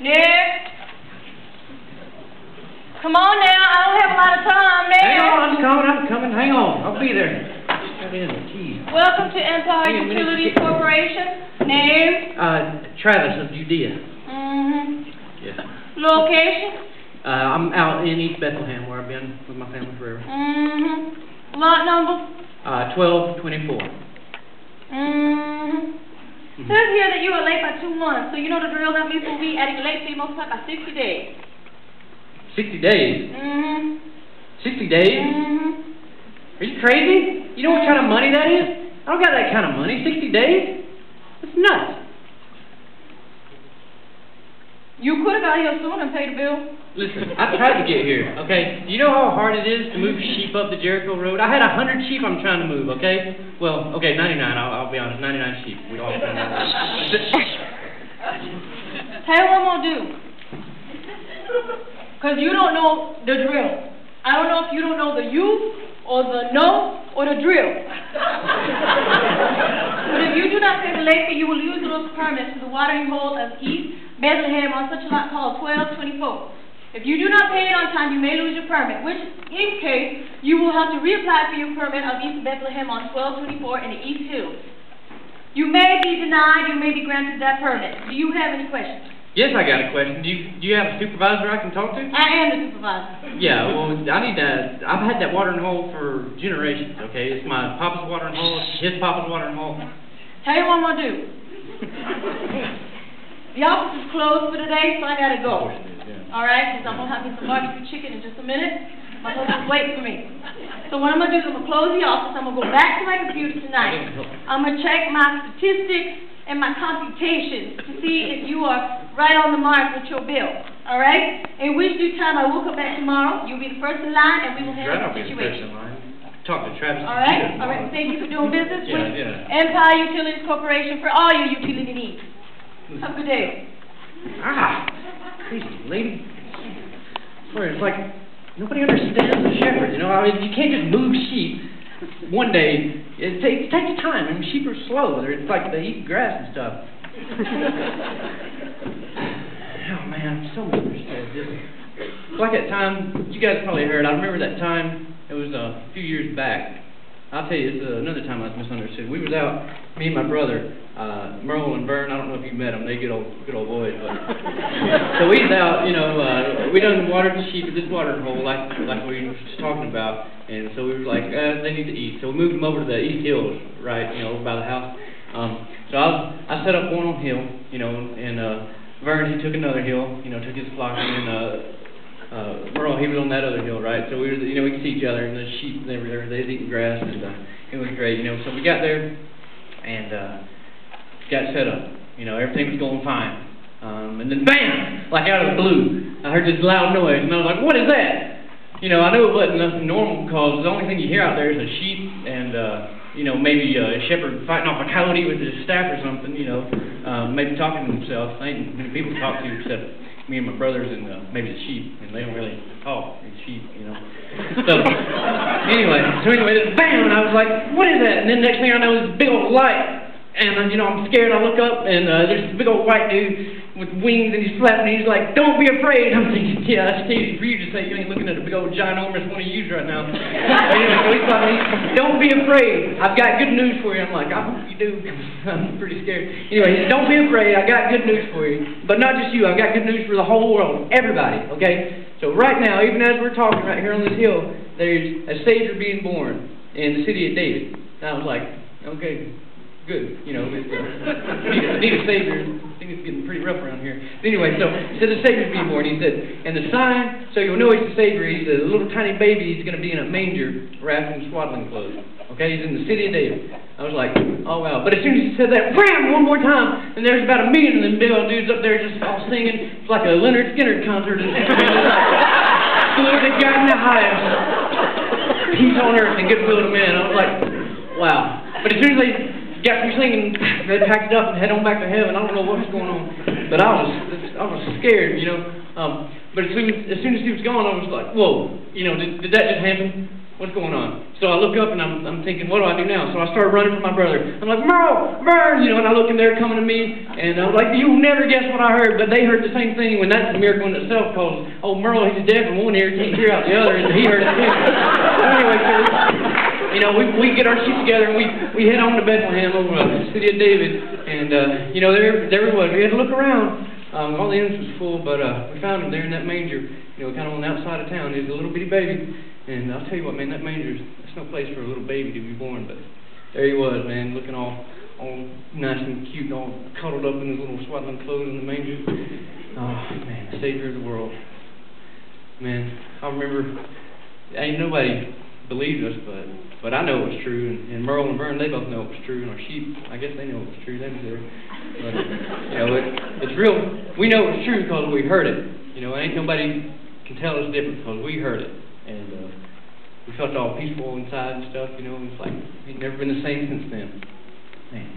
Nick? Come on now, I don't have a lot of time, Nick. Hang on, I'm coming, hang on. I'll be there. Welcome to Empire Utilities Corporation. Name? Travis of Judea. Yes. Location? I'm out in East Bethlehem where I've been with my family forever. Lot number? 1224. Says here that you are late by 2 months, so you know the drill. That means we'll be adding late fee multiplied by 60 days. 60 days? 60 days? Are you crazy? You know what kind of money that is? I don't got that kind of money. 60 days? That's nuts. You could have got here sooner and paid the bill. Listen, I tried to get here, okay? You know how hard it is to move sheep up the Jericho Road? I had 100 sheep I'm trying to move, okay? Well, okay, 99, I'll be honest, 99 sheep. We all trying to Tell you what I'm going to do. Because you don't know the drill. I don't know if you don't know the you, or the no, or the drill. But if you do not pay the late fee, you will lose those permits to the watering hole of East Bethlehem on such a lot called 1224. If you do not pay it on time, you may lose your permit, which, in case, you will have to reapply for your permit of East Bethlehem on 1224 in the East Hills. You may be denied, you may be granted that permit. Do you have any questions? Yes, I got a question. Do you have a supervisor I can talk to? I am the supervisor. Yeah, well, I need that. I've had that watering hole for generations, okay? It's my papa's watering hole, his papa's watering hole. Tell you what I'm going to do. The office is closed for today, so I got to go. Alright, because I'm going to have me some barbecue chicken in just a minute. My husband's waiting for me. So what I'm going to do is I'm going to close the office. I'm going to go back to my computer tonight. I'm going to check my statistics and my computations to see if you are right on the mark with your bill. Alright? In which due time I will come back tomorrow. You'll be the first in line and we will handle the situation. Talk to Travis. Alright? Alright, thank you for doing business with Empire Utilities Corporation for all your utility needs. Have a good day. Crazy lady. I swear, it's like nobody understands the shepherd. You know, I mean, you can't just move sheep one day. It takes time. I mean, sheep are slow. It's like they eat grass and stuff. Oh man, I'm so misunderstood. It's like that time you guys probably heard. I remember that time. It was a few years back. I'll tell you, it's another time I was misunderstood. We was out, me and my brother, Merle and Vern. I don't know if you met them. They good old boys. But so we was out, you know, we done watered the sheep at this watering hole, like we were just talking about. And so we were like, they need to eat. So we moved them over to the East Hills, right, you know, over by the house. So I set up one on hill, you know, and Vern, he took another hill, you know, took his flock, and then Merle, he was on that other hill, right? So we were, you know, we could see each other, and the sheep, they was eating grass, and it was great, you know. So we got there, and got set up, you know, everything was going fine. And then bam, like out of the blue, I heard this loud noise, and I was like, what is that? You know, I knew it wasn't nothing normal, because the only thing you hear out there is a sheep, and you know, maybe a shepherd fighting off a coyote with his staff or something, you know, maybe talking to himself. Ain't many people talk to except me and my brothers and maybe the sheep, and they don't really talk, the sheep, you know. So anyway, bam, and I was like, what is that? And then next thing I know, this big old light, and you know, I'm scared. I look up, and there's this big old white dude with wings, and he's flapping, and he's like, don't be afraid. I'm thinking, yeah, that's easy for you to say. You ain't looking at a big old ginormous one of you right now. Anyway, so he's like, don't be afraid. I've got good news for you. I'm like, I hope you do, because I'm pretty scared. Anyway, he said, don't be afraid. I got good news for you. But not just you. I've got good news for the whole world, everybody, okay? So right now, even as we're talking right here on this hill, there's a Savior being born in the city of David. And I was like, okay, good. You know, need a Savior. I think it's getting pretty rough around here. But anyway, so he said the Savior's being born. He said, and the sign, so you'll know he's the Savior. He's a little tiny baby. He's going to be in a manger wrapped in swaddling clothes. Okay, he's in the city of David. I was like, oh wow. But as soon as he said that, wham, one more time, and there's about 1 million of them big old dudes up there just all singing. It's like a Leonard Skinner concert. Salute to God in the highest, peace on earth and goodwill to men. I was like, wow. But as soon as they got through singing, they packed it up and head on back to heaven. I don't know what was going on, but I was scared, you know. But as soon as he was gone, I was like, whoa, you know, did that just happen? What's going on? So I look up and I'm thinking, what do I do now? So I start running for my brother. I'm like, Merle, Merle, you know, and I look and they're coming to me, and I was like, you'll never guess what I heard, but they heard the same thing, when that's a miracle in itself, because, oh, Merle, he's deaf in one ear, can't hear out the other, and he heard it too. So anyway, sir, you know, we get our shit together, and we head on to Bethlehem, over the city of David, and, you know, there he was. We had to look around. All the inns was full, but we found him there in that manger, you know, kind of on the outside of town. He was a little bitty baby, and I'll tell you what, man, that manger, that's no place for a little baby to be born, but there he was, man, looking all nice and cute, all cuddled up in his little swaddling clothes in the manger. Oh, man, the Savior of the world. Man, I remember, ain't nobody believed us, but I know it was true, and Merle and Vern, they both know it was true, and our sheep, I guess they know it was true, they was there. But, you know, it's real, we know it was true because we heard it. You know, ain't nobody can tell us different because we heard it, and we felt all peaceful inside and stuff, you know, it's like we'd never been the same since then. Man.